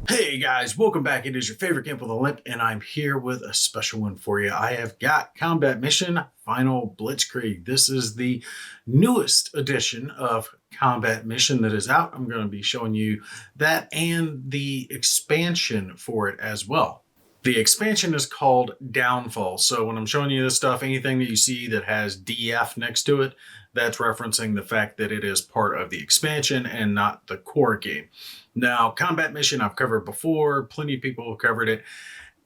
Hey guys, welcome back. It is your favorite Gimp with a Limp, and I'm here with a special one for you. I have got Combat Mission Final Blitzkrieg. This is the newest edition of Combat Mission that is out. I'm going to be showing you that and the expansion for it as well. The expansion is called Downfall. So when I'm showing you this stuff, anything that you see that has DF next to it, that's referencing the fact that it is part of the expansion and not the core game. Now, Combat Mission I've covered before. Plenty of people have covered it.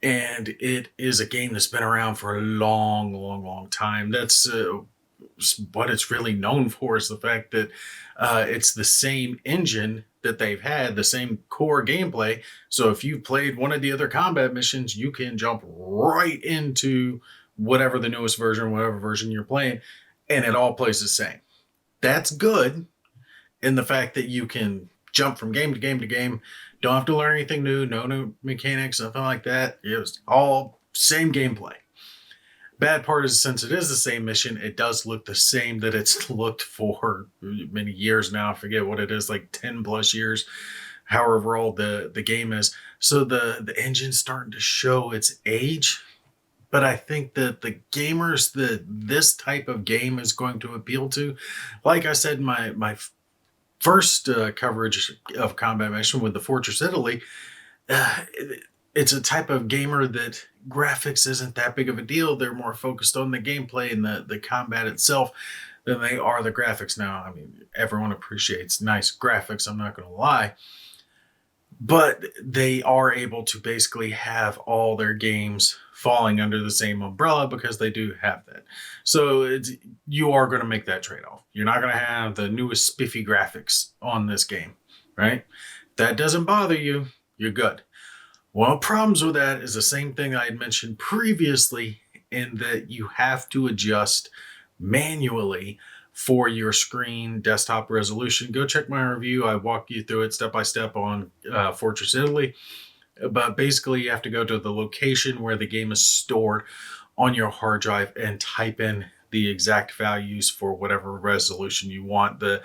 And it is a game that's been around for a long time. That's what it's really known for, is the fact that it's the same engine that they've had, the same core gameplay. So if you've played one of the other combat missions, you can jump right into whatever the newest version, whatever version you're playing, and it all plays the same. That's good in the fact that you can jump from game to game to game. Don't have to learn anything new, no new mechanics, nothing like that. It's all same gameplay. Bad part is, since it is the same mission, it does look the same that it's looked for many years now. I forget what it is, like 10 plus years, however old the game is. So the engine's starting to show its age. But I think that the gamers that this type of game is going to appeal to, like I said in my first coverage of Combat Mission with the Fortress Italy, it's a type of gamer that graphics isn't that big of a deal. They're more focused on the gameplay and the combat itself than they are the graphics. Now, I mean, everyone appreciates nice graphics, I'm not going to lie. But they are able to basically have all their games falling under the same umbrella because they do have that. So you are going to make that trade-off. You're not going to have the newest spiffy graphics on this game, right? That doesn't bother you, you're good. One of the problems with that is the same thing I had mentioned previously, in that you have to adjust manually for your screen desktop resolution. Go check my review. I walk you through it step by step on Fortress Italy. But basically, you have to go to the location where the game is stored on your hard drive and type in the exact values for whatever resolution you want. The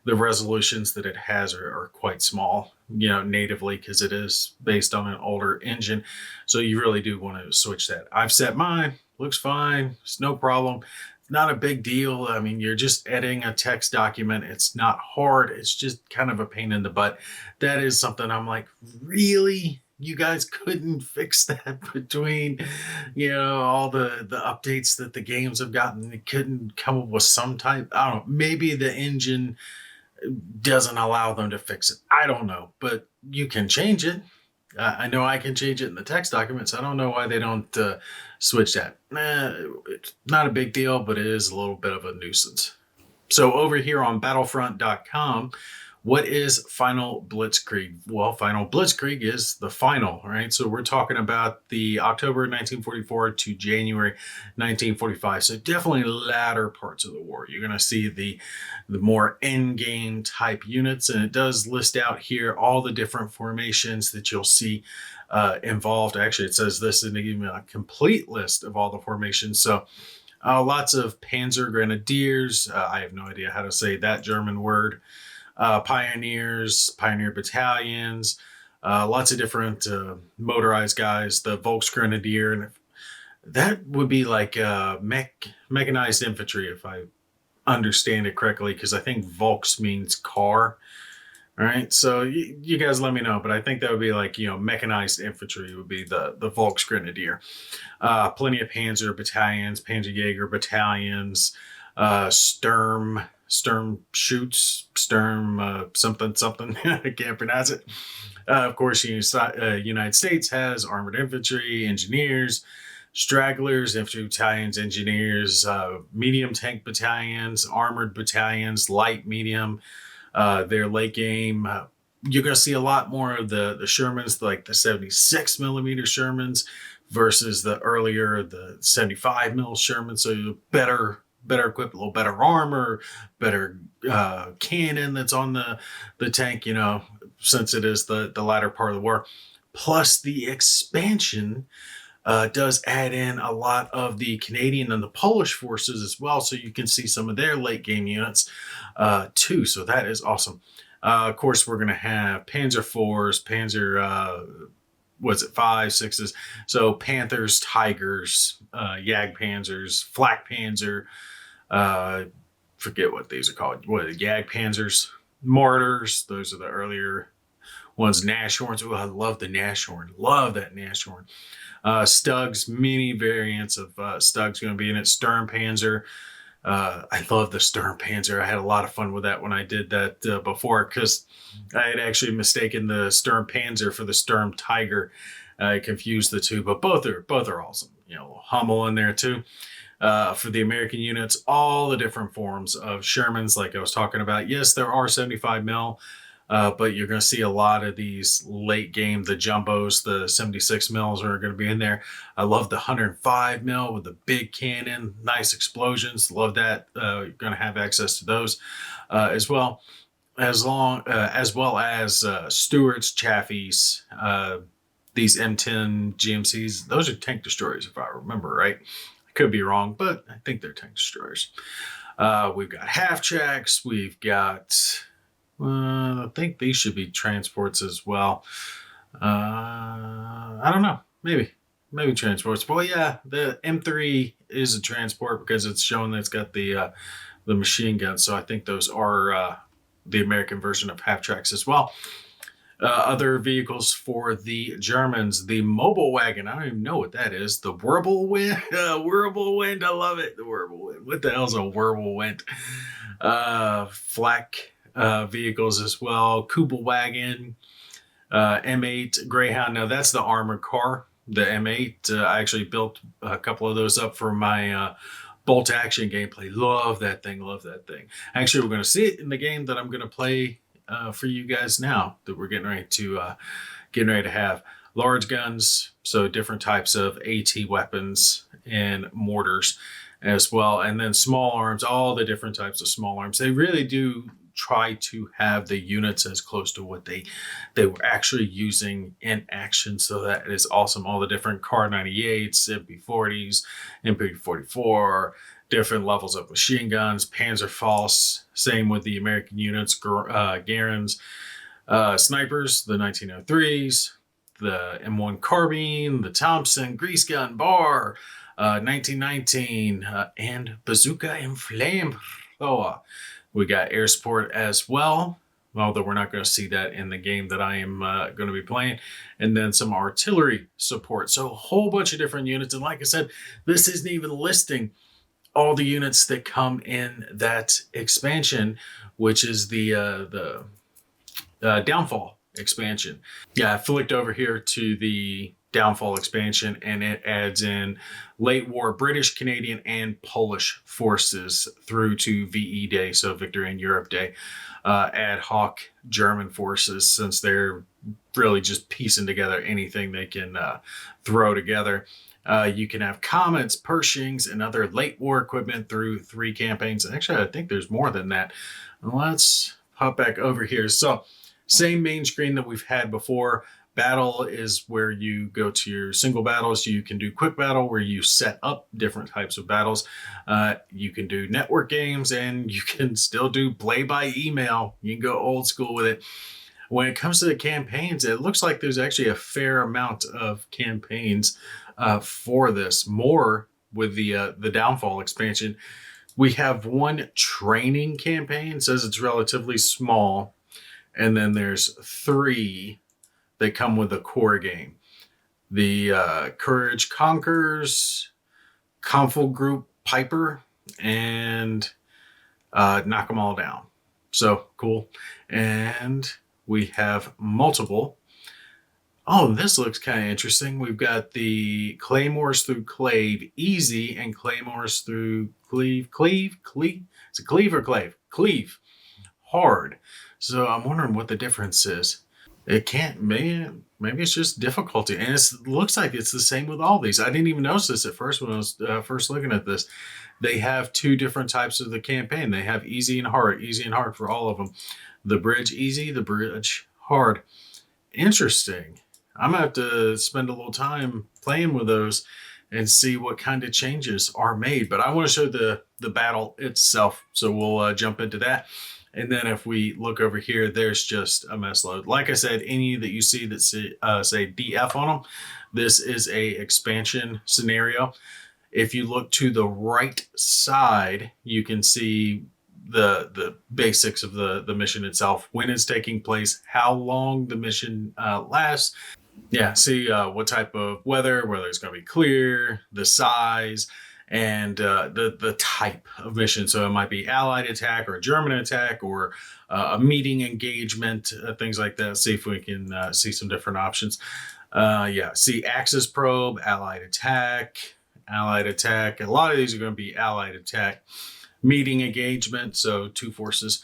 resolutions that it has are quite small, natively, because it is based on an older engine. So you really do want to switch that. I've set mine. Looks fine. It's no problem. Not a big deal. I mean, you're just editing a text document. It's not hard. It's just kind of a pain in the butt. That is something I'm like, really? You guys couldn't fix that between, all the updates that the games have gotten? It couldn't come up with some type, I don't know, maybe the engine doesn't allow them to fix it. I don't know, but you can change it. I know I can change it in the text documents. I don't know why they don't switch that. It's not a big deal, but it is a little bit of a nuisance. So over here on battlefront.com, what is Final Blitzkrieg? Well, Final Blitzkrieg is the final, right? So we're talking about the October 1944 to January 1945. So definitely latter parts of the war. You're going to see the more end-game type units, and it does list out here all the different formations that you'll see involved. Actually, it says this in a complete list of all the formations. So lots of Panzer Grenadiers. I have no idea how to say that German word. Pioneers, pioneer battalions, lots of different motorized guys, the Volksgrenadier, and that would be like mechanized infantry, if I understand it correctly, because I think Volks means car. All right, so you guys let me know, but I think that would be like, mechanized infantry would be the Volksgrenadier. Plenty of Panzer battalions, Panzerjäger battalions, Sturm shoots, Sturm something. I can't pronounce it. Of course, the United States has armored infantry, engineers, stragglers, infantry battalions, engineers, medium tank battalions, armored battalions, light, medium. Their late game, you're going to see a lot more of the Shermans, like the 76 millimeter Shermans versus the earlier, the 75 mil Shermans. So you're better equipped, a little better armor, better cannon that's on the tank, since it is the latter part of the war. Plus the expansion does add in a lot of the Canadian and the Polish forces as well. So you can see some of their late game units too. So that is awesome. Of course, we're going to have Panzer IVs, five, sixes? So Panthers, Tigers, Jagdpanzers, Flak Panzer, forget what these are called. What, Jagdpanzers, Mortars, those are the earlier ones. Nashorns, oh, I love the Nashorn. Love that Nashorn. Stugs, many variants of Stugs going to be in it. Sturmpanzer. I love the Sturmpanzer. I had a lot of fun with that when I did that before, because I had actually mistaken the Sturmpanzer for the Sturm Tiger. I confused the two, but both are awesome. Hummel in there too. For the American units, all the different forms of Shermans, like I was talking about. Yes, there are 75 mil. But you're going to see a lot of these late game, the jumbos, the 76 mils are going to be in there. I love the 105 mil with the big cannon, nice explosions. Love that. You're going to have access to those as well, as well as Stewart's, Chafees, these M10 GMCs. Those are tank destroyers, if I remember right. I could be wrong, but I think they're tank destroyers. We've got half tracks. We've got... I think these should be transports as well. I don't know. Maybe transports. Well, yeah, the M3 is a transport because it's showing that it's got the machine gun. So I think those are the American version of half tracks as well. Other vehicles for the Germans, the mobile wagon. I don't even know what that is. The Wirbelwind. Wirbelwind. I love it. The Wirbelwind. What the hell's a Wirbelwind? Flak vehicles as well. Kubelwagen, M8 Greyhound. Now that's the armored car, the M8. I actually built a couple of those up for my bolt action gameplay. Love that thing. Actually, we're going to see it in the game that I'm going to play for you guys now, that we're getting ready to have. Large guns, so different types of AT weapons and mortars as well. And then small arms, all the different types of small arms. They really do try to have the units as close to what they were actually using in action. So that is awesome. All the different Kar 98s, MP40s, MP44, different levels of machine guns, Panzerfaust, same with the American units, Garens, snipers, the 1903s, the M1 carbine, the Thompson, grease gun, bar, 1919, and bazooka and flamethrower. We got air support as well, although we're not going to see that in the game that I am going to be playing. And then some artillery support. So a whole bunch of different units. And like I said, this isn't even listing all the units that come in that expansion, which is the Downfall expansion. Yeah, I flicked over here to the Downfall expansion, and it adds in late war British, Canadian, and Polish forces through to VE Day, so Victory in Europe Day. Ad hoc German forces, since they're really just piecing together anything they can throw together. You can have Comets, Pershings, and other late war equipment through 3 campaigns. Actually, I think there's more than that. Let's hop back over here. So, same main screen that we've had before. Battle is where you go to your single battles. You can do quick battle, where you set up different types of battles. You can do network games, and you can still do play by email. You can go old school with it. When it comes to the campaigns, it looks like there's actually a fair amount of campaigns for this. More with the Downfall expansion. We have one training campaign. It says it's relatively small. And then there's 3 that come with the core game. The Courage Conquers, Conflict Group Piper, and Knock 'em All Down. So cool. And we have multiple. Oh, this looks kind of interesting. We've got the Claymores through Clave Easy and Claymores through Cleave. Is it Cleave or Clave? Cleave Hard. So I'm wondering what the difference is. It can't, maybe it's just difficulty. And it looks like it's the same with all these. I didn't even notice this at first when I was first looking at this. They have 2 different types of the campaign. They have easy and hard for all of them. The bridge easy, the bridge hard. Interesting. I'm going to have to spend a little time playing with those and see what kind of changes are made. But I want to show the battle itself. So we'll jump into that. And then if we look over here, there's just a mess load. Like I said, any that you see that say DF on them, this is a expansion scenario. If you look to the right side, you can see the basics of the mission itself, when it's taking place, how long the mission lasts. Yeah, see what type of weather, whether it's going to be clear, the size, and the type of mission. So it might be Allied attack or a German attack or a meeting engagement, things like that. See if we can see some different options. Yeah, see Axis probe, Allied attack, Allied attack. A lot of these are going to be Allied attack. Meeting engagement, so two forces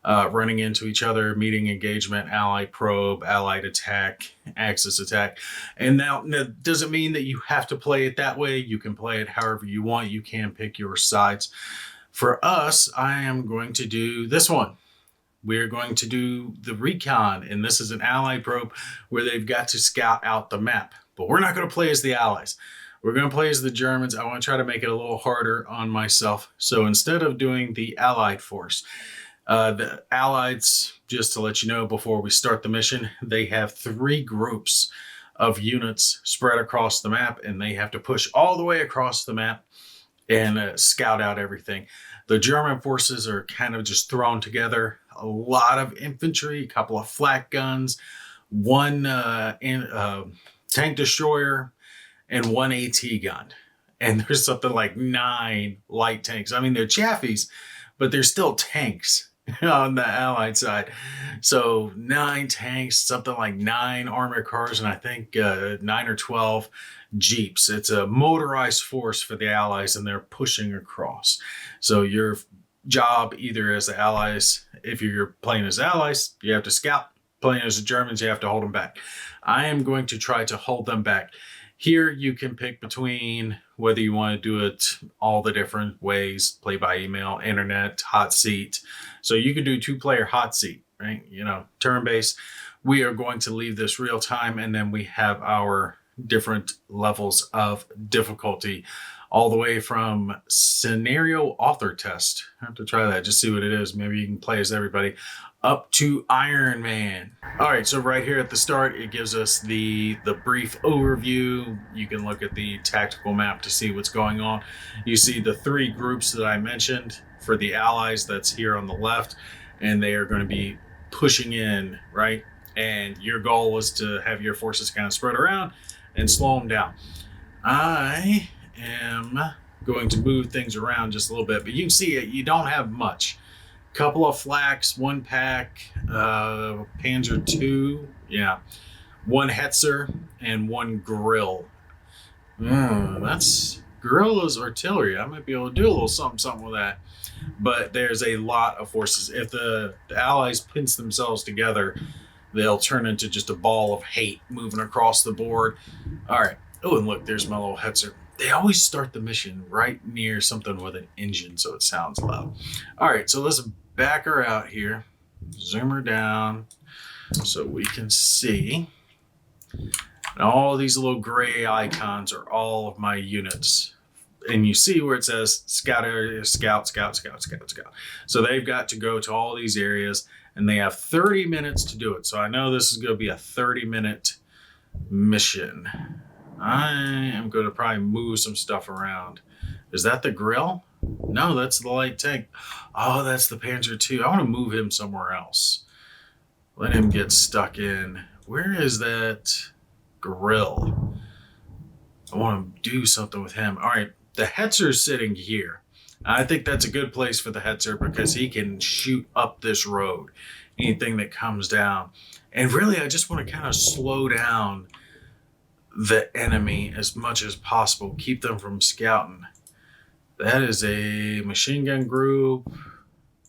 running into each other, meeting engagement, Allied probe, Allied attack, Axis attack. And now that doesn't mean that you have to play it that way. You can play it however you want. You can pick your sides. For us, I am going to do this one. We're going to do the recon, and this is an Allied probe where they've got to scout out the map. But we're not going to play as the Allies. We're going to play as the Germans. I want to try to make it a little harder on myself. So instead of doing the Allied force, the Allies, just to let you know before we start the mission, they have 3 groups of units spread across the map, and they have to push all the way across the map and scout out everything. The German forces are kind of just thrown together. A lot of infantry, a couple of flak guns, 1 tank destroyer, and 1 AT gun. And there's something like 9 light tanks. I mean, they're Chaffies, but they're still tanks on the Allied side. So 9 tanks, something like 9 armored cars, and I think 9 or 12 Jeeps. It's a motorized force for the Allies, and they're pushing across. So your job, either as the Allies, if you're playing as Allies, you have to scout. Playing as the Germans, you have to hold them back. I am going to try to hold them back. Here you can pick between whether you want to do it all the different ways, play by email, internet, hot seat. So you could do 2-player hot seat, right? You know, turn-based. We are going to leave this real time, and then we have our different levels of difficulty, all the way from scenario author test. I have to try that, just see what it is. Maybe you can play as everybody, up to Iron Man. All right, so right here at the start, it gives us the brief overview. You can look at the tactical map to see what's going on. You see the 3 groups that I mentioned for the Allies, that's here on the left, and they are going to be pushing in, right? And your goal was to have your forces kind of spread around and slow them down. I am going to move things around just a little bit, but you can see it, you don't have much. Couple of flaks, 1 pack, Panzer II, yeah, 1 Hetzer, and 1 Grill. That's Guerrilla's artillery. I might be able to do a little something with that. But there's a lot of forces. If the Allies pinch themselves together, they'll turn into just a ball of hate moving across the board. All right. Oh, and look, there's my little Hetzer. They always start the mission right near something with an engine, so it sounds loud. All right, so let's back her out here, zoom her down so we can see. And all these little gray icons are all of my units. And you see where it says scout area, scout. So they've got to go to all these areas, and they have 30 minutes to do it. So I know this is going to be a 30-minute mission. I am going to probably move some stuff around. Is that the Grill? No, that's the light tank. Oh, that's the Panzer II. I want to move him somewhere else. Let him get stuck in. Where is that Grill? I want to do something with him. All right, the Hetzer's sitting here. I think that's a good place for the Hetzer because he can shoot up this road, anything that comes down. And really, I just want to kind of slow down the enemy as much as possible, keep them from scouting. That is a machine gun group,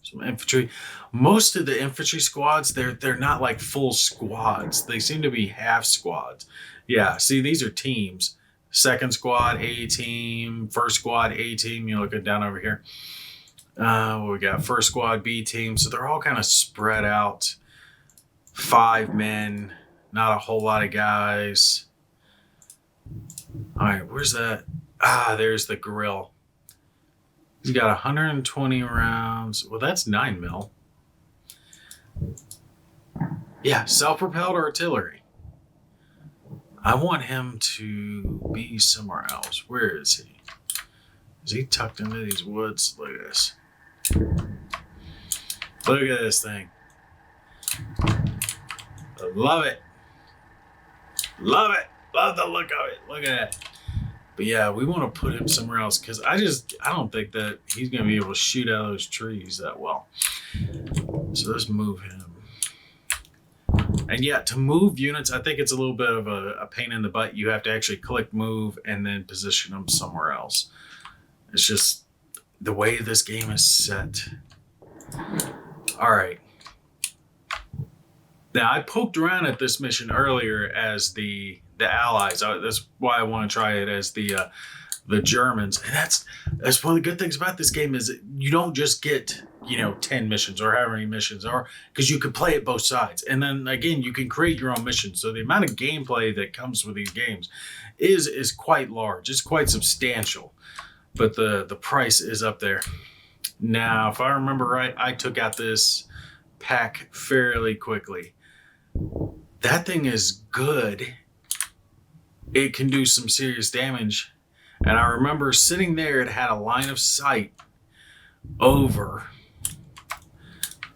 some infantry. Most of the infantry squads, they're not like full squads. They seem to be half squads. Yeah, see, these are teams. Second squad, A team. First squad, A team. You look at down over here. We got first squad, B team. So they're all kind of spread out. 5 men, not a whole lot of guys. All right, where's that? There's the Grill. He's got 120 rounds. Well, that's 9 mil. Yeah, self-propelled artillery. I want him to be somewhere else. Where is he? Is he tucked into these woods? Look at this. Look at this thing. I love it. Love it. Love the look of it. Look at it. But yeah, we want to put him somewhere else because I don't think that he's going to be able to shoot out of those trees that well. So let's move him. And yeah, to move units, I think it's a little bit of a pain in the butt. You have to actually click move and then position them somewhere else. It's just the way this game is set. All right. Now, I poked around at this mission earlier as the allies. That's why I want to try it as the Germans. And that's one of the good things about this game is that you don't just get 10 missions or however many missions are, because you can play it both sides. And then again, you can create your own missions. So the amount of gameplay that comes with these games is quite large. It's quite substantial. But the price is up there. Now, if I remember right, I took out this pack fairly quickly. That thing is good. It can do some serious damage. And I remember sitting there, it had a line of sight over.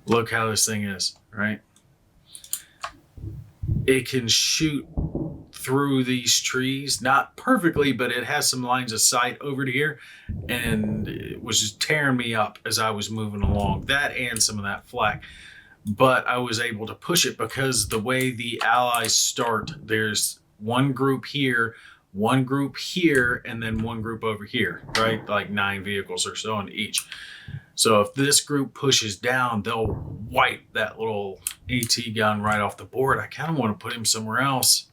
Look how this thing is, right? It can shoot through these trees, not perfectly, but it has some lines of sight over to here, and it was just tearing me up as I was moving along. That and some of that flak. But I was able to push it because the way the allies start, there's one group here, and then one group over here, right? Like 9 vehicles or so on each. So if this group pushes down, they'll wipe that little AT gun right off the board. I kind of want to put him somewhere else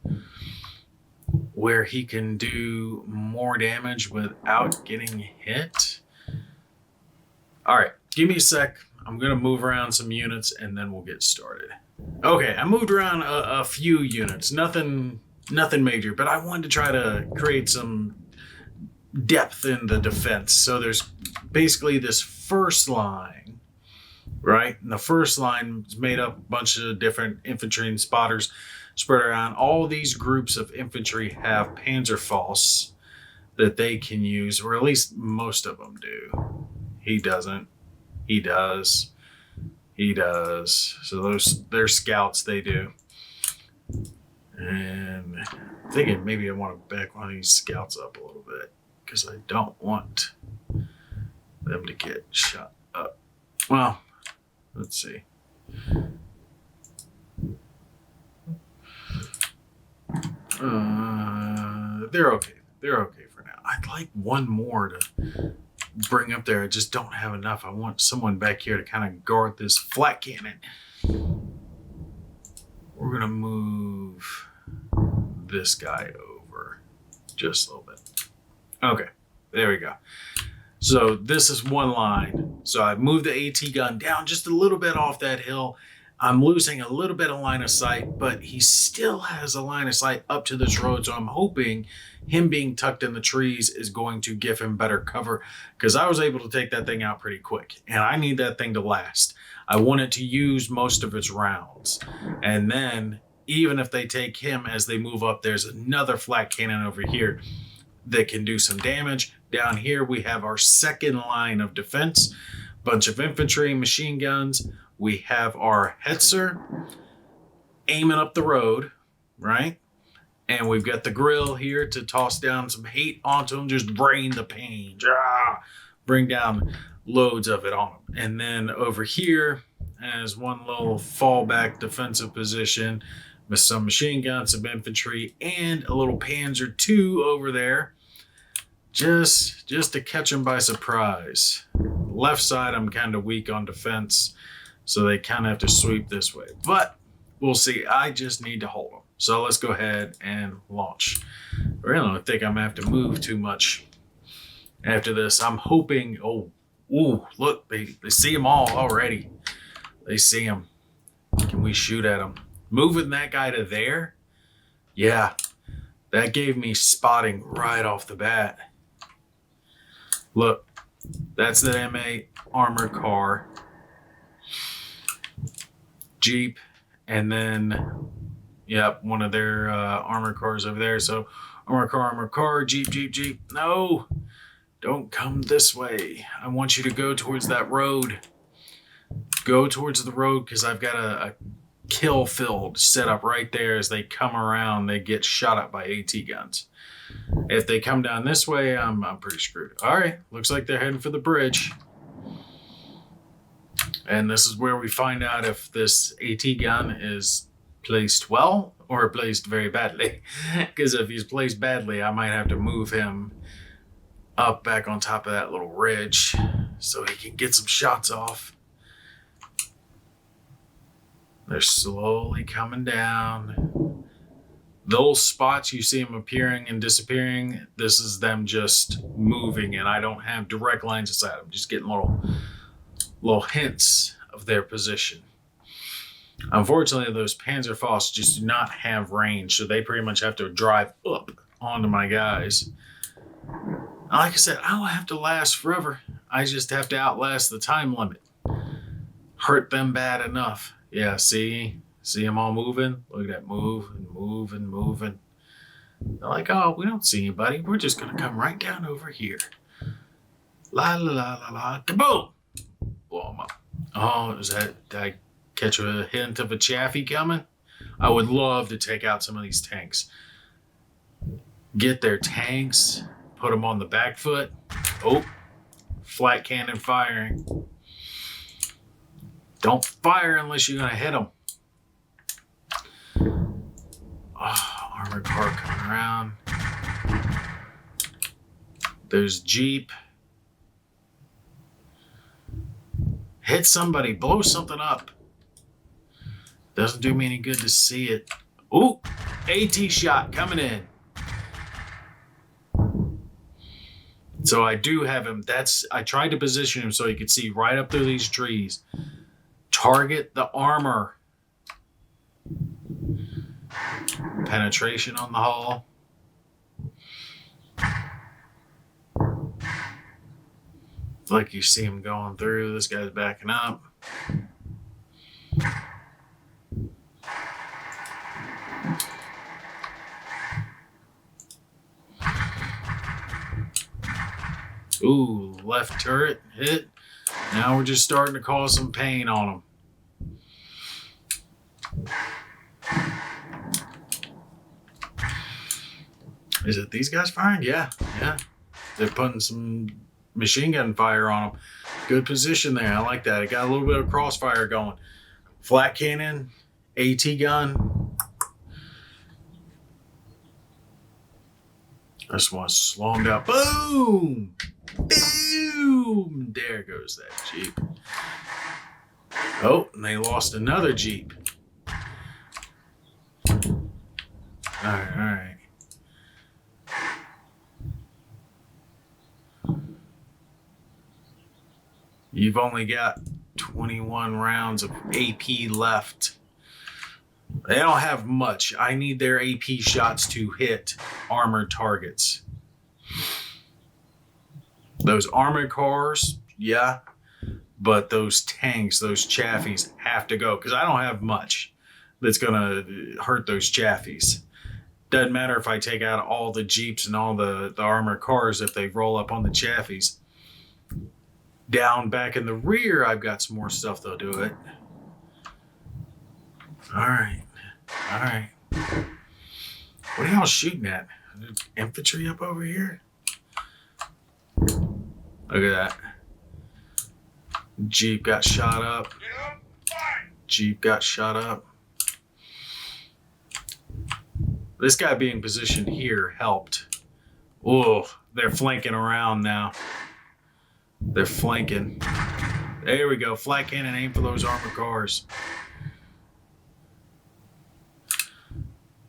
where he can do more damage without getting hit. All right, give me a sec. I'm going to move around some units and then we'll get started. Okay, I moved around a few units. Nothing major, but I wanted to try to create some depth in the defense. So there's basically this first line, right? And the first line is made up of a bunch of different infantry and spotters spread around. All these groups of infantry have Panzerfaust that they can use, or at least most of them do. He doesn't. He does. He does. So they're scouts, they do. And I'm thinking maybe I want to back one of these scouts up a little bit because I don't want them to get shot up. Well, let's see. They're okay. They're okay for now. I'd like one more to bring up there. I just don't have enough. I want someone back here to kind of guard this flak cannon. We're going to move this guy over just a little bit. Okay, there we go. So this is one line. So I moved the AT gun down just a little bit off that hill. I'm losing a little bit of line of sight, but he still has a line of sight up to this road. So I'm hoping him being tucked in the trees is going to give him better cover, because I was able to take that thing out pretty quick and I need that thing to last. I want it to use most of its rounds. And then even if they take him as they move up, there's another flak cannon over here that can do some damage. Down here, we have our second line of defense, bunch of infantry, machine guns. We have our Hetzer aiming up the road, right? And we've got the grill here to toss down some hate onto them, just drain the pain, bring down loads of it on them. And then over here, as one little fallback defensive position with some machine guns, some infantry, and a little Panzer II over there, just to catch them by surprise. Left side, I'm kind of weak on defense, so they kind of have to sweep this way. But we'll see. I just need to hold them. So let's go ahead and launch. I really don't think I'm going to have to move too much after this. I'm hoping, look, they see them all already. They see them. Can we shoot at them? Moving that guy to there? Yeah, that gave me spotting right off the bat. Look, that's the M8 armored car. Jeep, and then, yep, one of their armored cars over there. So armor car, Jeep, Jeep, Jeep. No, don't come this way. I want you to go towards that road. Go towards the road because I've got a kill field set up right there. As they come around, they get shot at by AT guns. If they come down this way, I'm pretty screwed. All right, looks like they're heading for the bridge. And this is where we find out if this AT gun is placed well or placed very badly. Because if he's placed badly, I might have to move him up back on top of that little ridge so he can get some shots off. They're slowly coming down. Those spots you see them appearing and disappearing, this is them just moving, and I don't have direct lines of sight. I'm just getting little hints of their position. Unfortunately, those Panzerfausts just do not have range, so they pretty much have to drive up onto my guys. Like I said, I don't have to last forever. I just have to outlast the time limit. Hurt them bad enough. Yeah, see them all moving? Look at that, moving. They're like, oh, we don't see anybody. We're just going to come right down over here. La, la, la, la, la, kaboom! Blow them up. Oh, did I catch a hint of a Chaffee coming? I would love to take out some of these tanks. Get their tanks, put them on the back foot. Oh, flat cannon firing. Don't fire unless you're going to hit them. Oh, armored car coming around. There's Jeep. Hit somebody. Blow something up. Doesn't do me any good to see it. Ooh, AT shot coming in. So I do have him. I tried to position him so he could see right up through these trees. Target the armor. Penetration on the hull. Like you see him going through. This guy's backing up. Ooh, left turret hit. Now we're just starting to cause some pain on them. Is it these guys firing? Yeah. They're putting some machine gun fire on them. Good position there. I like that. It got a little bit of crossfire going. Flat cannon, AT gun. I just want to slow them down. Boom! Boom! There goes that Jeep. Oh, and they lost another Jeep. All right. You've only got 21 rounds of AP left. They don't have much. I need their AP shots to hit armored targets. Those armored cars, yeah. But those tanks, those Chaffies have to go because I don't have much that's going to hurt those Chaffies. Doesn't matter if I take out all the Jeeps and all the armored cars if they roll up on the Chaffies. Down back in the rear, I've got some more stuff that'll do it. All right. What are y'all shooting at? Infantry up over here? Look at that. Jeep got shot up. This guy being positioned here helped. Oh, they're flanking around now. They're flanking. There we go. Flat cannon, aim for those armored cars.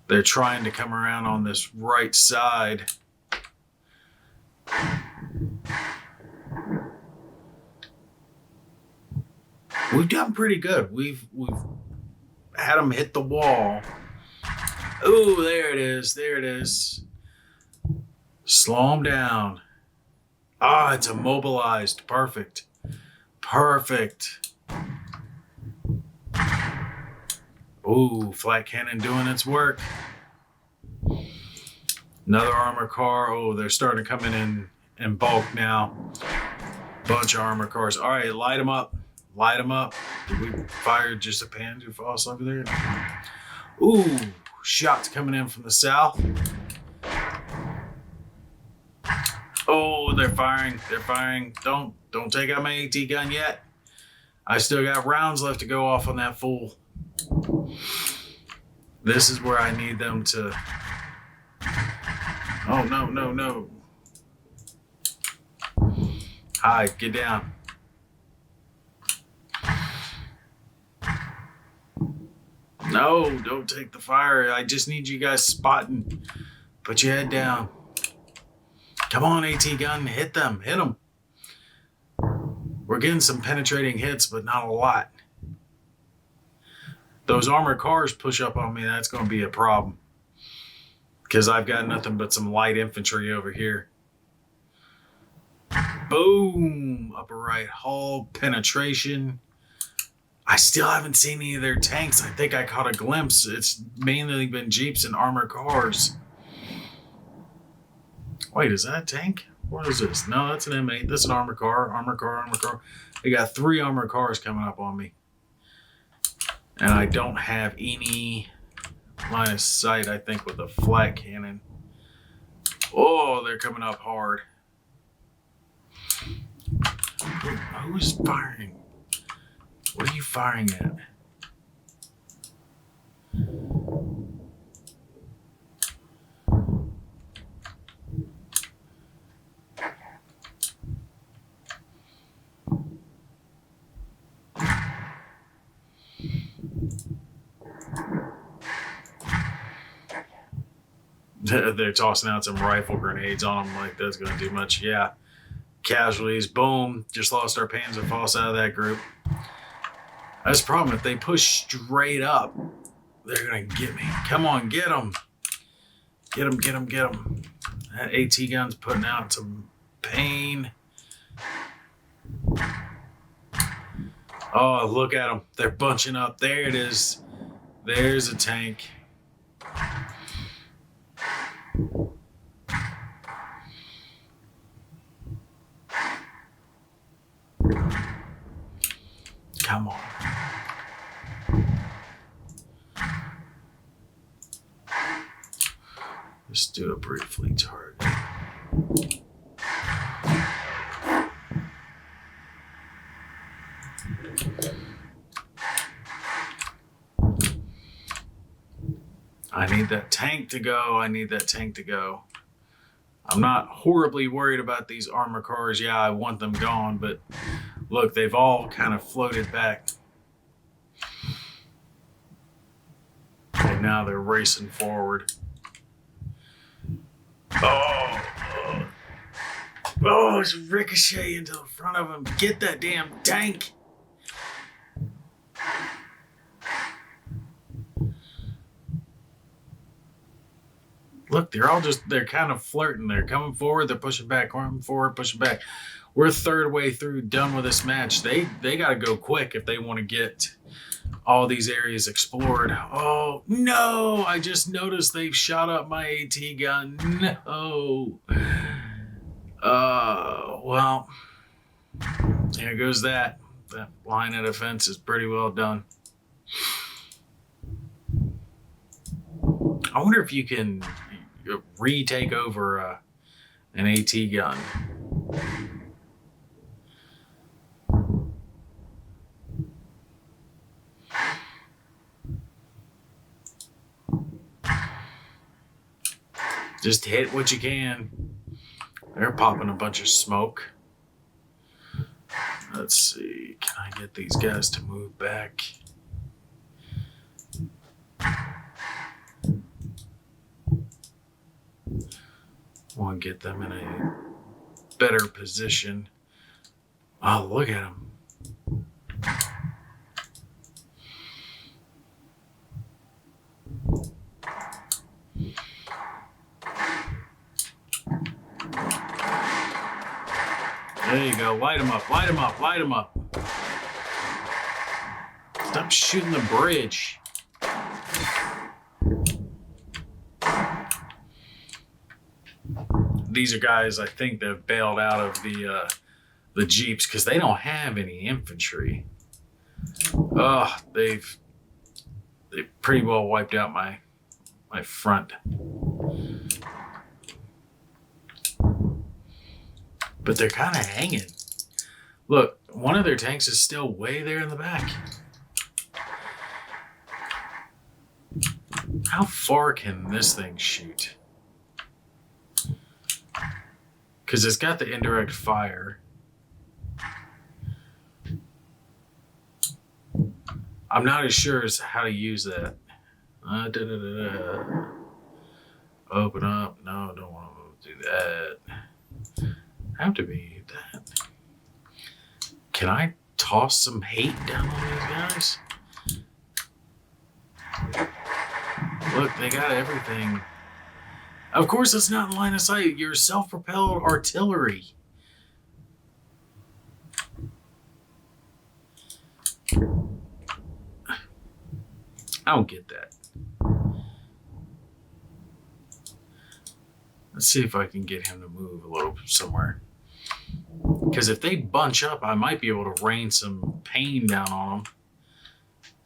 They're trying to come around on this right side. We've done pretty good. We've had them hit the wall. Oh, there it is. Slow them down. Ah, it's immobilized. Perfect. Ooh, flat cannon doing its work. Another armor car. Oh, they're starting to come in bulk now. Bunch of armor cars. All right, light them up. Light them up. Did we fire just a Panzer Faust over there? Ooh, shots coming in from the south. Oh, they're firing. They're firing. Don't take out my AT gun yet. I still got rounds left to go off on that fool. This is where I need them to... Oh, no, no, no. Hi, get down. No, don't take the fire. I just need you guys spotting. Put your head down. Come on, AT gun. Hit them. Hit them. We're getting some penetrating hits, but not a lot. Those armored cars push up on me. That's going to be a problem. Because I've got nothing but some light infantry over here. Boom. Upper right hull. Penetration. I still haven't seen any of their tanks. I think I caught a glimpse. It's mainly been Jeeps and armored cars. Wait, is that a tank? What is this? No, that's an M8. That's an armored car. Armored car, armored car. They got 3 armored cars coming up on me. And I don't have any line of sight, I think, with a flat cannon. Oh, they're coming up hard. Who's firing? What are you firing at? They're tossing out some rifle grenades on them like that's going to do much. Yeah. Casualties. Boom. Just lost our Panzer Faust out of that group. That's the problem. If they push straight up, they're going to get me. Come on, get them. Get them, get them, get them. That AT gun's putting out some pain. Oh, look at them. They're bunching up. There it is. There's a tank. Come on. Let's do a briefly target. I need that tank to go. I need that tank to go. I'm not horribly worried about these armor cars. Yeah, I want them gone, but look, they've all kind of floated back. And now they're racing forward. Oh, it's ricochet into the front of him. Get that damn tank. Look, they're kind of flirting. They're coming forward, they're pushing back, coming forward, pushing back. We're third way through, done with this match. They got to go quick if they want to get all these areas explored. Oh, no, I just noticed they've shot up my AT gun. No. Well, there goes that. That line of defense is pretty well done. I wonder if you can retake over an AT gun. Just hit what you can. They're popping a bunch of smoke. Let's see. Can I get these guys to move back? Want to get them in a better position. Oh, look at them. There you go. Light them up, light them up, light them up. Stop shooting the bridge. these are guys I think that have bailed out of the Jeeps because they don't have any infantry. Oh, they've pretty well wiped out my front. But they're kind of hanging. Look, one of their tanks is still way there in the back. How far can this thing shoot? Because it's got the indirect fire. I'm not as sure as how to use that. Open up. No, don't want to do that. Have to be that. Can I toss some hate down on these guys? Look, they got everything. Of course, it's not in line of sight. You're self-propelled artillery. I don't get that. Let's see if I can get him to move a little somewhere. Because if they bunch up, I might be able to rain some pain down on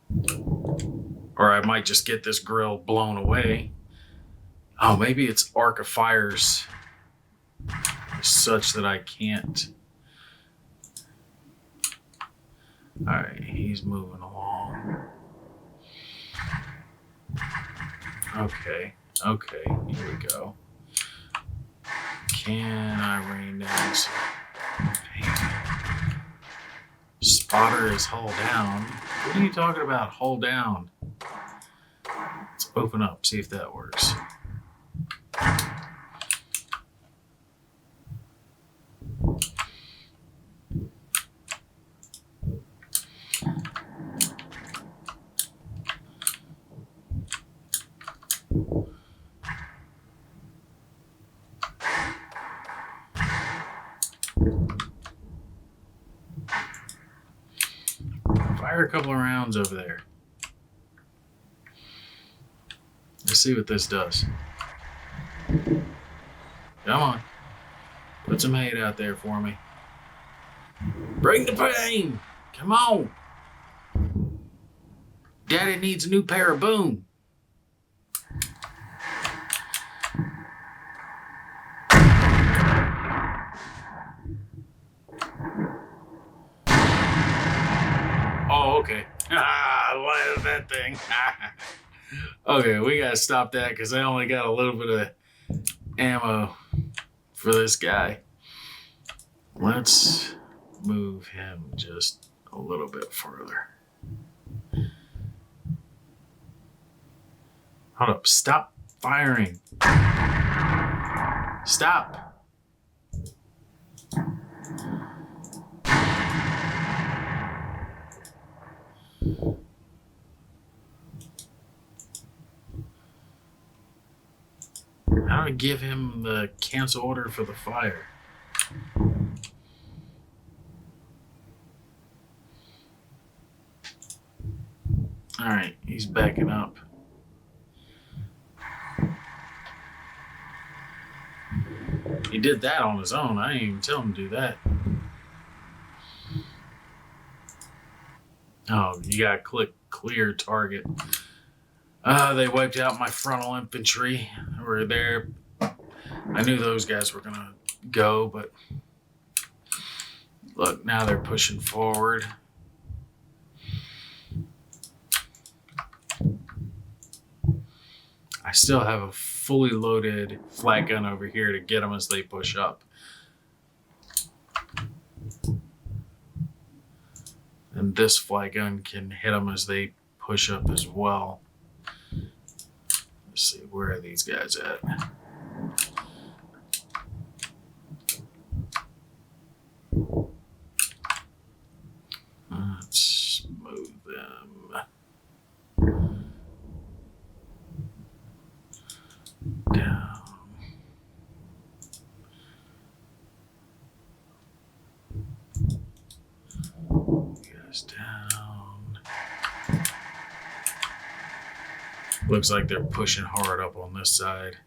them. Or I might just get this grill blown away. Oh, maybe it's arc of fires such that I can't. All right, he's moving along. Okay, here we go. Can I rain down some pain? Spotter is hull down. What are you talking about, hull down? Let's open up, see if that works. Fire a couple of rounds over there. Let's see what this does. Come on. Put some hate out there for me. Bring the pain. Come on. Daddy needs a new pair of boom. Oh, okay. I landed that thing. Okay, we gotta stop that because I only got a little bit of ammo for this guy. Let's move him just a little bit further. Hold up. Stop firing. Stop. How do I give him the cancel order for the fire? All right, he's backing up. He did that on his own. I didn't even tell him to do that. Oh, you gotta click clear target. They wiped out my frontal infantry. We're there. I knew those guys were gonna go, but look, now they're pushing forward. I still have a fully loaded flat gun over here to get them as they push up. And this flat gun can hit them as they push up as well. Let's see, where are these guys at? Let's move them down. Guys down. Looks like they're pushing hard up on this side.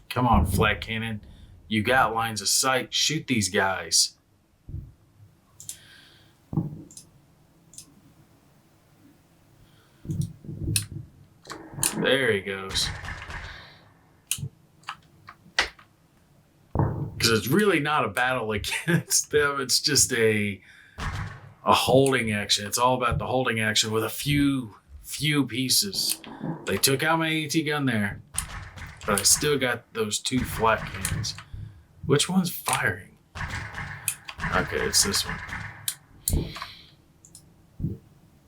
Come on, flat cannon. You got lines of sight. Shoot these guys. There he goes. Because it's really not a battle against them. It's just a holding action. It's all about the holding action with a few pieces. They took out my AT gun there, but I still got those 2 flat cannons. Which one's firing? Okay, it's this one.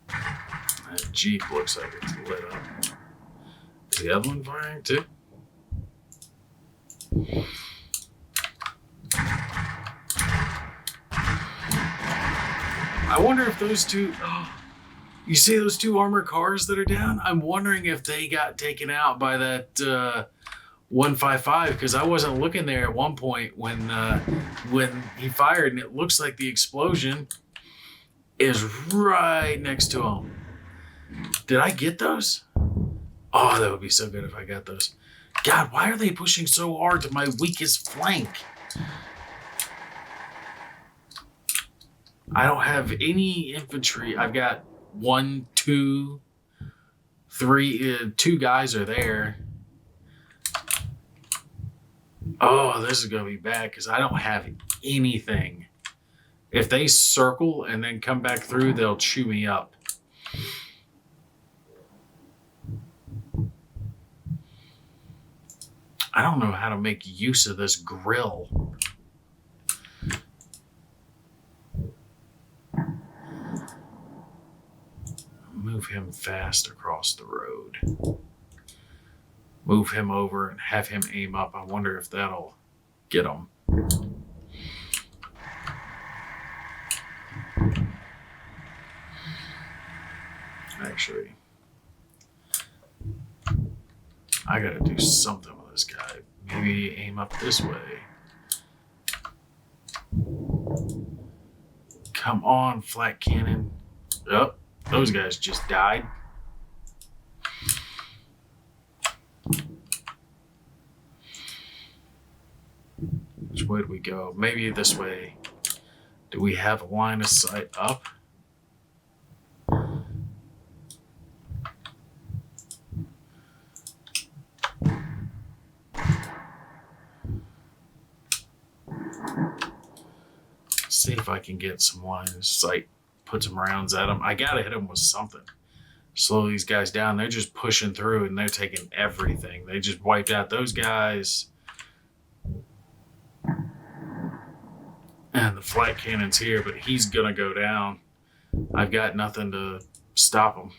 That Jeep looks like it's lit up. Is the other one firing too? I wonder if those two... You see those 2 armored cars that are down? I'm wondering if they got taken out by that 155, because I wasn't looking there at one point when he fired, and it looks like the explosion is right next to him. Did I get those? Oh, that would be so good if I got those. God, why are they pushing so hard to my weakest flank? I don't have any infantry. I've got 1, 2, 3, 2 guys are there. Oh, this is going to be bad because I don't have anything. If they circle and then come back through, they'll chew me up. I don't know how to make use of this grill. Move him fast across the road. Move him over and have him aim up. I wonder if that'll get him. Actually, I gotta do something with this guy. Maybe aim up this way. Come on, flat cannon. Oh, those guys just died. Which way do we go? Maybe this way. Do we have a line of sight up? See if I can get some line of sight. Put some rounds at them. I gotta hit them with something. Slow these guys down. They're just pushing through and they're taking everything. They just wiped out those guys. And the flat cannon's here, but he's gonna go down. I've got nothing to stop him.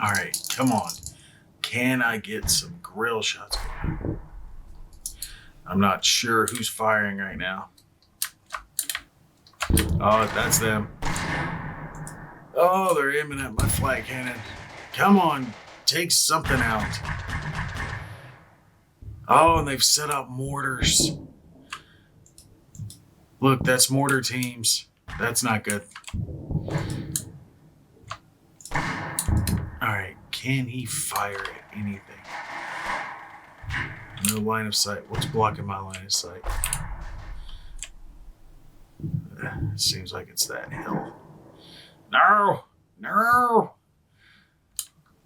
All right, come on. Can I get some grill shots going? I'm not sure who's firing right now. Oh, that's them. Oh, they're aiming at my flat cannon. Come on, take something out. Oh, and they've set up mortars. Look, that's mortar teams. That's not good. All right, can he fire at anything? No line of sight. What's blocking my line of sight? It seems like it's that hill. No, no.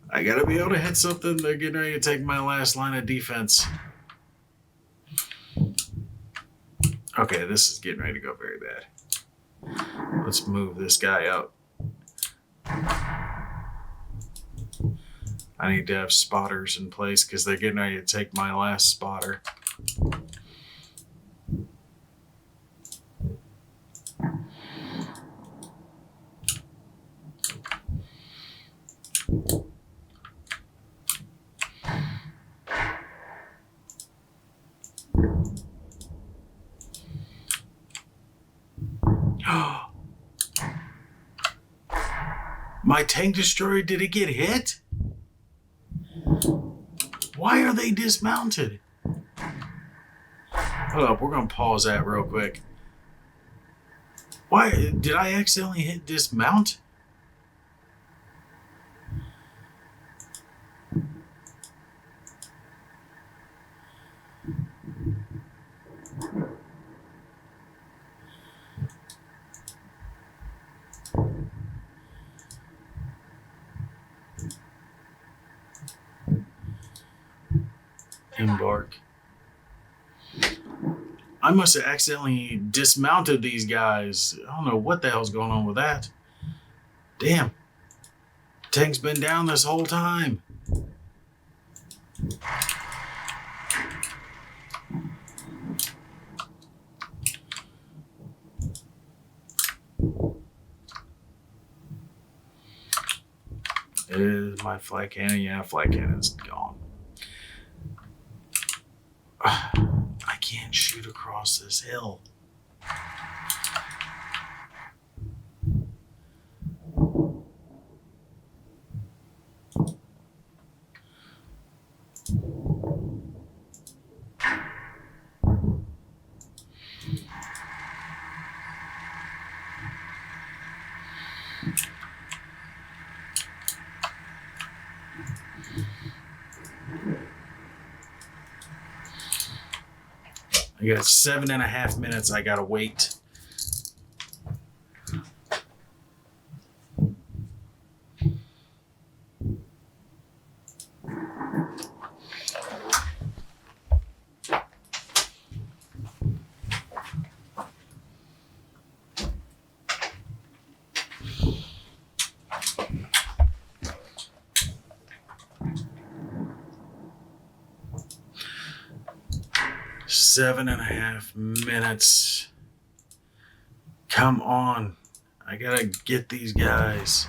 I gotta be able to hit something. They're getting ready to take my last line of defense. Okay, this is getting ready to go very bad. Let's move this guy up. I need to have spotters in place because they're getting ready to take my last spotter. My tank destroyer, did it get hit? Why are they dismounted? Hold up, we're going to pause that real quick. Why did I accidentally hit dismount? Embark. I must have accidentally dismounted these guys. I don't know what the hell's going on with that. Damn. Tank's been down this whole time. Is my flag cannon? Yeah, flag cannon's gone. I can't shoot across this hill. I got 7.5 minutes. I gotta wait. Seven and a half minutes. Come on. I gotta get these guys.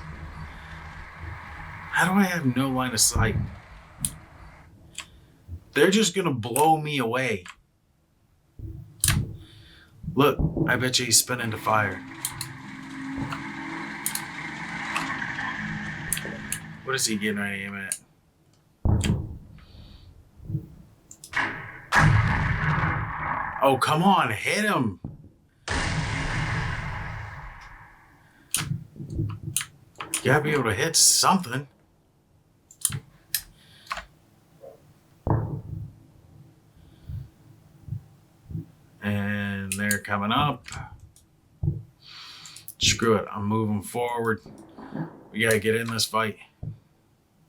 How do I have no line of sight? They're just gonna blow me away. Look, I bet you he's spinning to fire. What is he getting ready to aim at? Oh, come on, hit him. You gotta be able to hit something. And they're coming up. Screw it, I'm moving forward. We gotta get in this fight.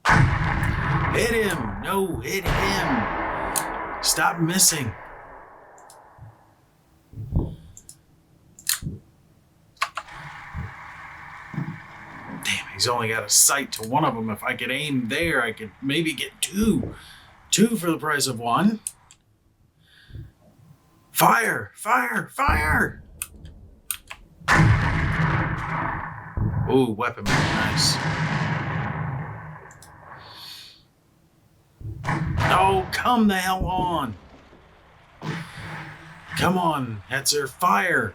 Hit him! No, hit him! Stop missing. He's only got a sight to one of them. If I could aim there, I could maybe get two. Two for the price of one. Fire! Fire! Fire! Ooh, weapon man, nice. Oh, come the hell on. Come on, Hetzer, fire!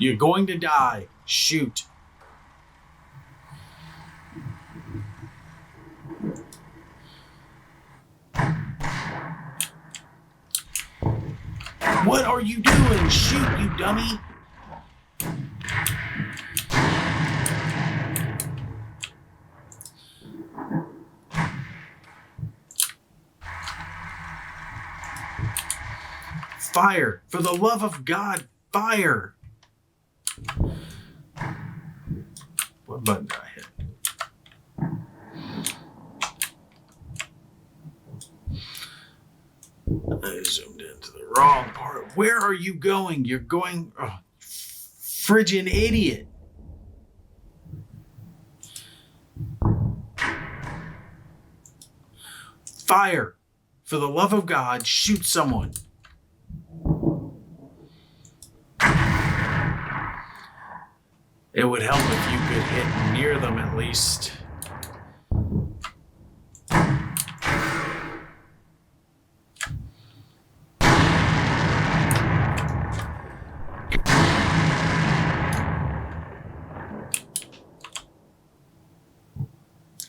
You're going to die. Shoot. What are you doing? Shoot, you dummy. Fire! For the love of God, fire! What button did I hit? I zoomed into the wrong part. Where are you going? You're going... Oh, friggin' idiot. Fire! For the love of God, shoot someone. It would help if you could hit near them at least.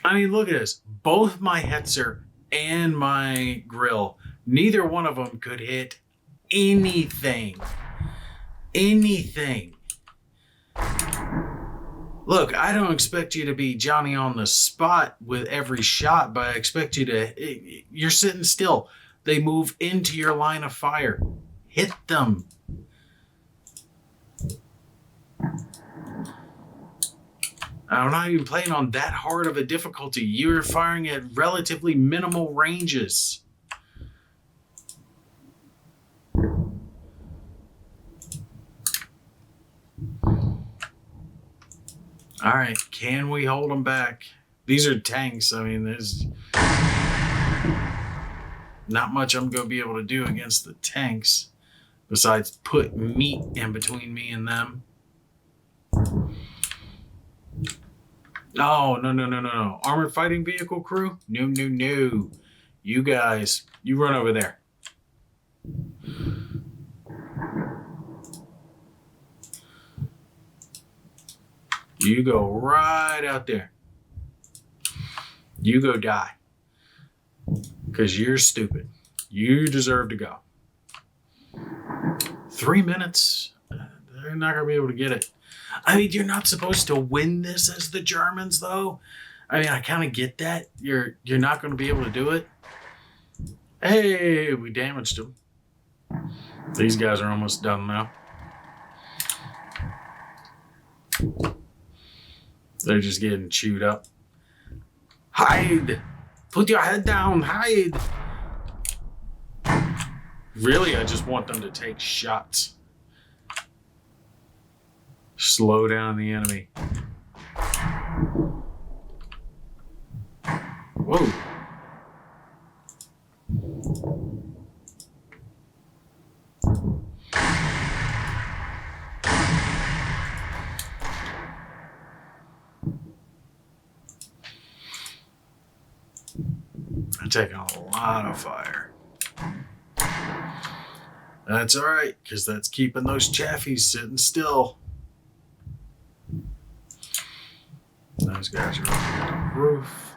I mean, look at this. Both my Hetzer and my grill, neither one of them could hit anything. Anything. Look, I don't expect you to be Johnny on the spot with every shot, but I expect you to... You're sitting still. They move into your line of fire. Hit them. I'm not even playing on that hard of a difficulty. You're firing at relatively minimal ranges. All right, can we hold them back? These are tanks. I mean, there's not much I'm going to be able to do against the tanks besides put meat in between me and them. Oh, no. Armored fighting vehicle crew? No. You guys, you run over there. You go right out there. You go die. Because you're stupid. You deserve to go. 3 minutes? They're not going to be able to get it. I mean, you're not supposed to win this as the Germans, though. I mean, I kind of get that. You're not going to be able to do it. Hey, we damaged them. These guys are almost done now. They're just getting chewed up. Hide! Put your head down, hide! Really, I just want them to take shots. Slow down the enemy. Whoa. I'm taking a lot of fire. That's all right, because that's keeping those chaffies sitting still. Those guys are on the roof.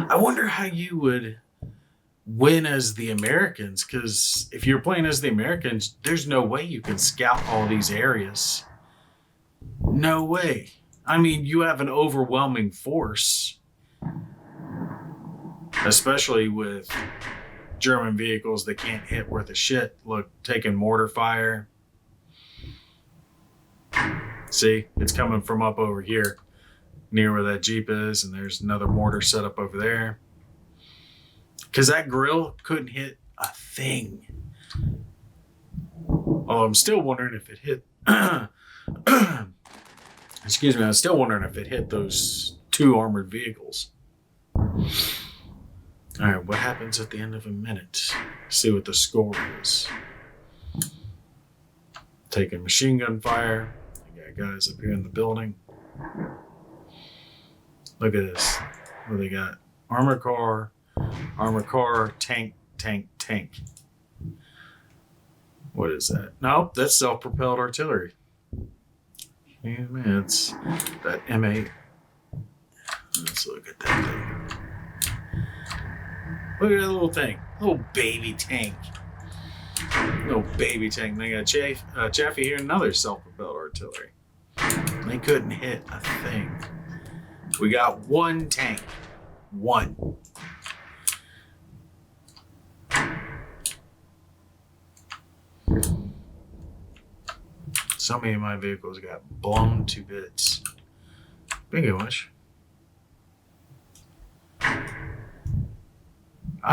I wonder how you would win as the Americans, because if you're playing as the Americans, there's no way you can scout all these areas. No way. I mean, you have an overwhelming force, especially with German vehicles that can't hit worth a shit. Look, taking mortar fire. See, it's coming from up over here near where that Jeep is, and there's another mortar set up over there. Because that grill couldn't hit a thing. Oh, I'm still wondering if it hit... Excuse me, I'm still wondering if it hit those 2 armored vehicles. All right, what happens at the end of a minute? See what the score is. Taking machine gun fire. Guys up here in the building. Look at this. What do they got? Armor car, tank. What is that? Nope, that's self-propelled artillery. Yeah, man, it's that M8. Let's look at that thing. Look at that little thing. Little baby tank. Little baby tank. They got Chaffee here, another self-propelled artillery. They couldn't hit a thing. We got 1 tank. 1. So many of my vehicles got blown to bits. Thank you much. I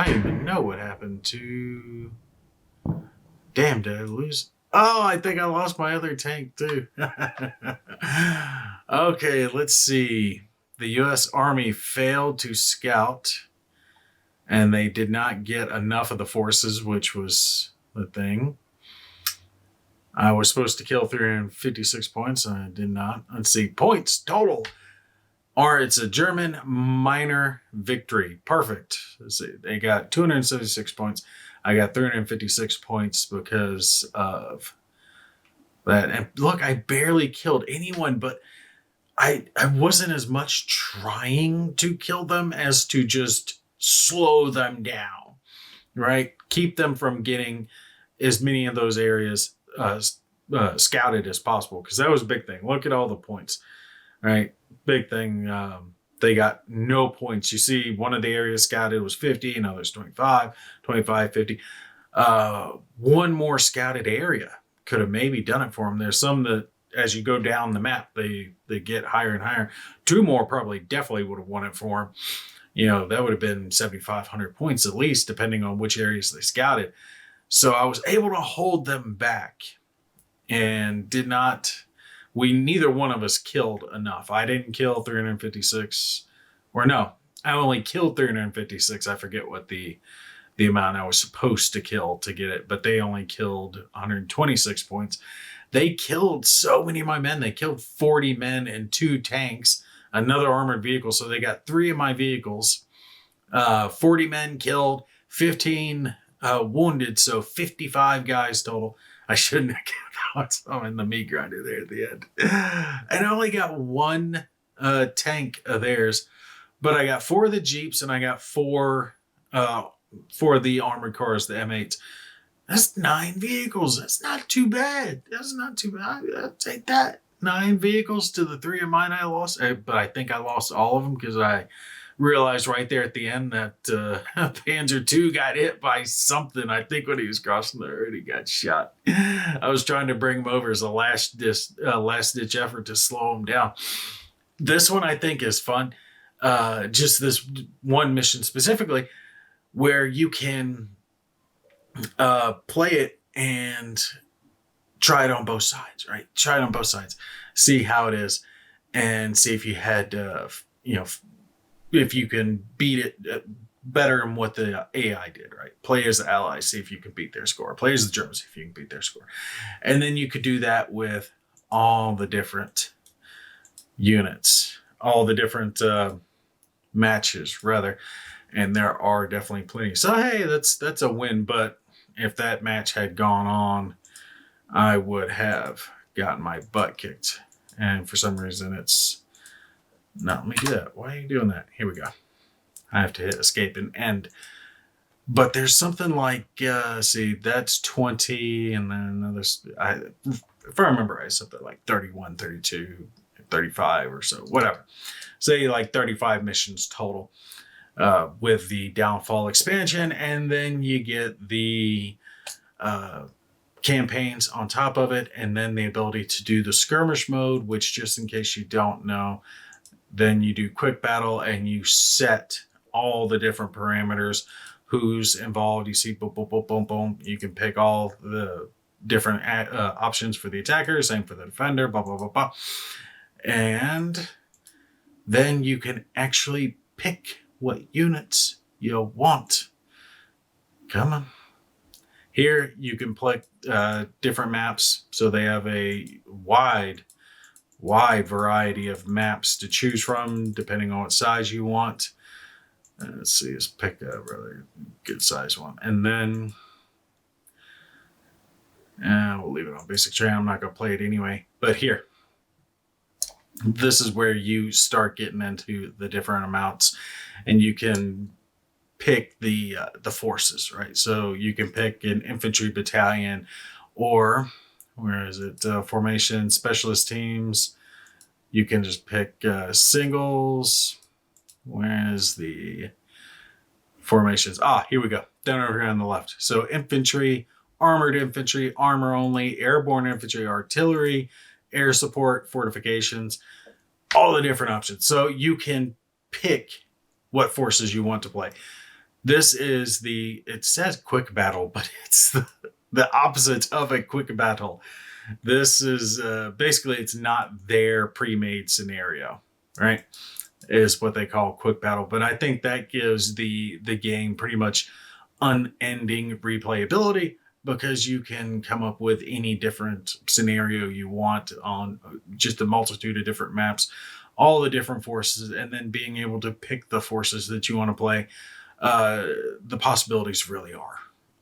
didn't even know what happened to... Damn, did I lose? Oh, I think I lost my other tank too. Okay, let's see. The U.S. Army failed to scout, and they did not get enough of the forces, which was the thing. I was supposed to kill 356 points, and I did not. Let's see. Points total. It's a German minor victory. Perfect. Let's see. They got 276 points. I got 356 points because of that. And look, I barely killed anyone, but I wasn't as much trying to kill them as to just slow them down, right? Keep them from getting as many of those areas scouted as possible, because that was a big thing. Look at all the points, right? Big thing. They got no points. You see, one of the areas scouted was 50, another's 25, 50. One more scouted area could have maybe done it for them. There's some that, as you go down the map, they get higher and higher. Two more probably definitely would have won it for them. You know, that would have been 7,500 points at least, depending on which areas they scouted. So I was able to hold them back, and neither one of us killed enough. I didn't kill 356, or no, I only killed 356. I forget what the amount I was supposed to kill to get it, but they only killed 126 points. They killed so many of my men. They killed 40 men and 2 tanks, another armored vehicle. So they got 3 of my vehicles, 40 men killed, 15 wounded. So 55 guys total. I shouldn't have kept some in the meat grinder there at the end. And I only got 1 tank of theirs, but I got 4 of the Jeeps, and I got 4 for the armored cars, the M8s. That's 9 vehicles. That's not too bad. That's not too bad. I'll take that. 9 vehicles to the 3 of mine I lost. But I think I lost all of them because I realized right there at the end that Panzer II got hit by something. I think when he was crossing the road, he got shot. I was trying to bring him over as a last-ditch effort to slow him down. This one I think is fun. Just this one mission specifically, where you can play it and try it on both sides, right? Try it on both sides, see how it is, and see if you had, if you can beat it better than what the AI did, right? Play as the allies, see if you can beat their score. Play as the Germans, see if you can beat their score. And then you could do that with all the different units, all the different matches, rather. And there are definitely plenty. So, hey, that's a win. But if that match had gone on, I would have gotten my butt kicked. And for some reason, it's not. Let me do that. Why are you doing that? Here we go. I have to hit escape and end. But there's something like, see, that's 20. And then another, if I remember right, something like 31, 32, 35 or so, whatever. Say like 35 missions total. With the Downfall expansion, and then you get the campaigns on top of it, and then the ability to do the skirmish mode, which, just in case you don't know, then you do quick battle and you set all the different parameters, who's involved. You see, boom, boom, boom, boom, boom. You can pick all the different options for the attacker, same for the defender, blah, blah, blah, blah. And then you can actually pick what units you want. Come on. Here you can play different maps, so they have a wide variety of maps to choose from, depending on what size you want. Let's see, let's pick a really good size one. And then we'll leave it on basic terrain. I'm not going to play it anyway. But here, this is where you start getting into the different amounts, and you can pick the forces, right? So you can pick an infantry battalion, or where is it? Formation, specialist teams. You can just pick singles. Where's the formations? Here we go. Down over here on the left. So infantry, armored infantry, armor only, airborne infantry, artillery, air support, fortifications, all the different options. So you can pick what forces you want to play. This is it says quick battle, but it's the opposite of a quick battle. This is basically, it's not their pre-made scenario, right? Is what they call quick battle. But I think that gives the game pretty much unending replayability, because you can come up with any different scenario you want on just a multitude of different maps, all the different forces, and then being able to pick the forces that you want to play. The possibilities really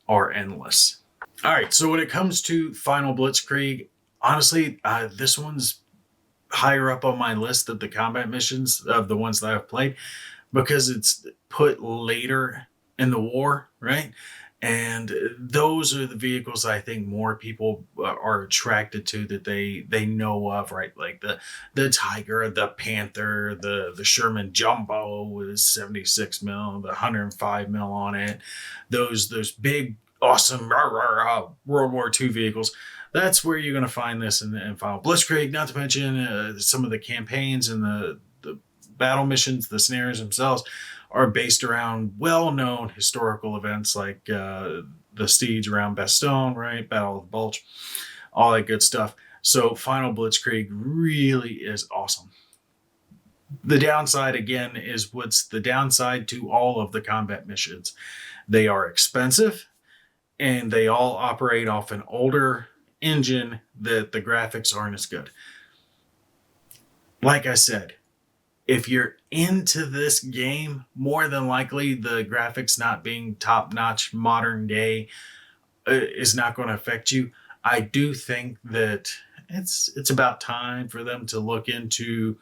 are endless. All right, so when it comes to Final Blitzkrieg, honestly, this one's higher up on my list of the combat missions of the ones that I've played, because it's put later in the war, right? And those are the vehicles I think more people are attracted to, that they know of, right? Like the Tiger, the Panther, the Sherman Jumbo with 76 mil, the 105 mil on it. Those big, awesome World War II vehicles. That's where you're going to find this in Final Blitzkrieg. Not to mention some of the campaigns and the battle missions, the scenarios themselves are based around well-known historical events like the siege around Bastogne, right? Battle of the Bulge, all that good stuff. So Final Blitzkrieg really is awesome. The downside, again, is what's the downside to all of the combat missions. They are expensive, and they all operate off an older engine that the graphics aren't as good. Like I said, if you're into this game, more than likely the graphics not being top-notch modern day is not going to affect you. I do think that it's about time for them to look into,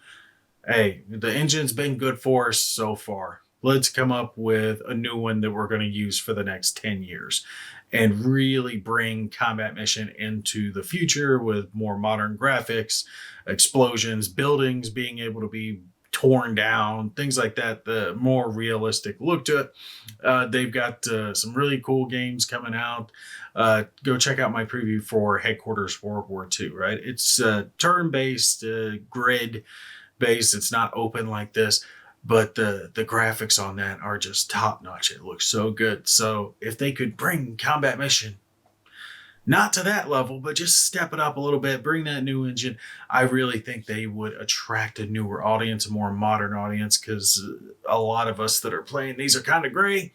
hey, the engine's been good for us so far. Let's come up with a new one that we're going to use for the next 10 years and really bring combat mission into the future with more modern graphics, explosions, buildings being able to be torn down, things like that, the more realistic look to it. They've got some really cool games coming out. Go check out my preview for Headquarters World War II, right? It's turn-based, grid-based. It's not open like this, but the graphics on that are just top-notch. It looks so good. So if they could bring combat mission not to that level, but just step it up a little bit, bring that new engine, I really think they would attract a newer audience, a more modern audience, because a lot of us that are playing these are kind of gray.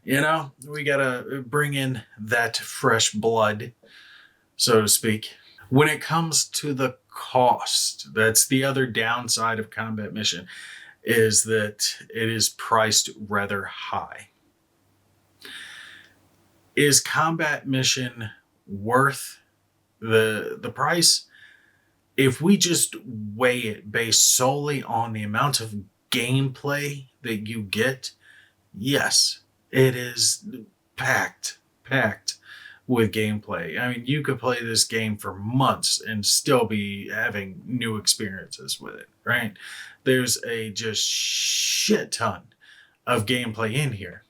You know, we got to bring in that fresh blood, so to speak. When it comes to the cost, that's the other downside of combat mission, is that it is priced rather high. Is combat mission worth the price? If we just weigh it based solely on the amount of gameplay that you get, yes, it is packed with gameplay. I mean, you could play this game for months and still be having new experiences with it, right? There's a just shit ton of gameplay in here.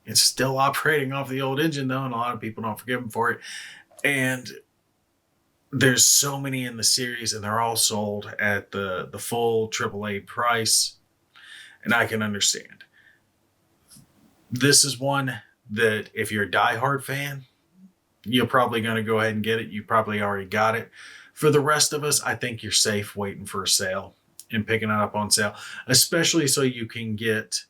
It's still operating off the old engine, though, and a lot of people don't forgive them for it. And there's so many in the series, and they're all sold at the full AAA price, and I can understand. This is one that if you're a diehard fan, you're probably going to go ahead and get it. You probably already got it. For the rest of us, I think you're safe waiting for a sale and picking it up on sale, especially so you can get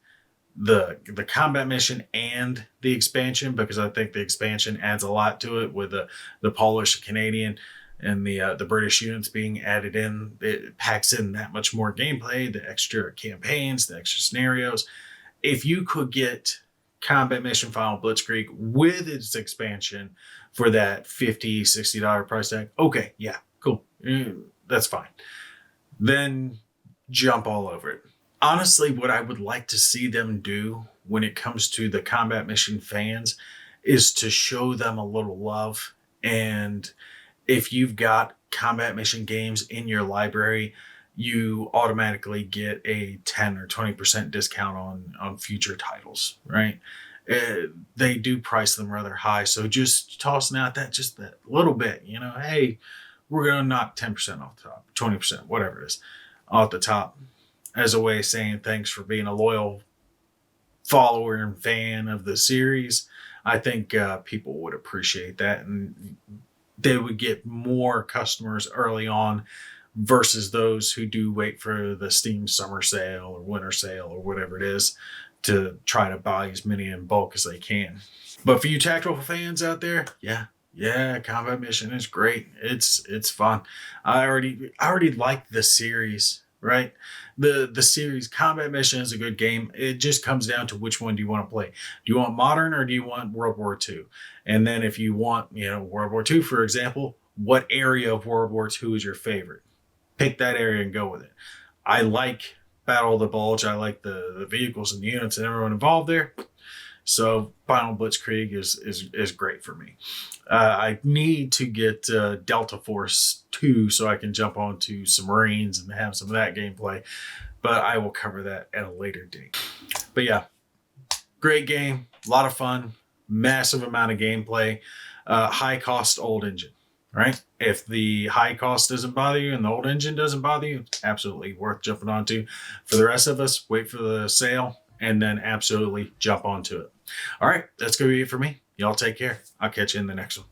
the combat mission and the expansion, because I think the expansion adds a lot to it with the Polish, Canadian, and the British units being added in. It packs in that much more gameplay, the extra campaigns, the extra scenarios. If you could get combat mission Final Blitzkrieg with its expansion for that $50, $60 price tag, okay, yeah, cool, that's fine. Then jump all over it. Honestly, what I would like to see them do when it comes to the combat mission fans is to show them a little love. And if you've got combat mission games in your library, you automatically get a 10 or 20% discount on future titles, right? they do price them rather high. So just tossing out just that little bit, hey, we're going to knock 10% off the top, 20%, whatever it is, off the top, as a way of saying thanks for being a loyal follower and fan of the series. I think people would appreciate that, and they would get more customers early on versus those who do wait for the Steam summer sale or winter sale or whatever it is to try to buy as many in bulk as they can. But for you tactical fans out there, yeah, Combat Mission is great. It's fun. I already like the series, right? The series Combat Mission is a good game. It just comes down to which one do you want to play. Do you want modern or do you want World War II? And then if you want, World War II, for example, what area of World War II is your favorite? Pick that area and go with it. I like Battle of the Bulge. I like the vehicles and the units and everyone involved there. So Final Blitzkrieg is great for me. I need to get Delta Force 2 so I can jump onto some Marines and have some of that gameplay. But I will cover that at a later date. But yeah, great game. A lot of fun. Massive amount of gameplay. High cost old engine. Right? If the high cost doesn't bother you and the old engine doesn't bother you, it's absolutely worth jumping onto. For the rest of us, wait for the sale and then absolutely jump onto it. All right, that's going to be it for me. Y'all take care. I'll catch you in the next one.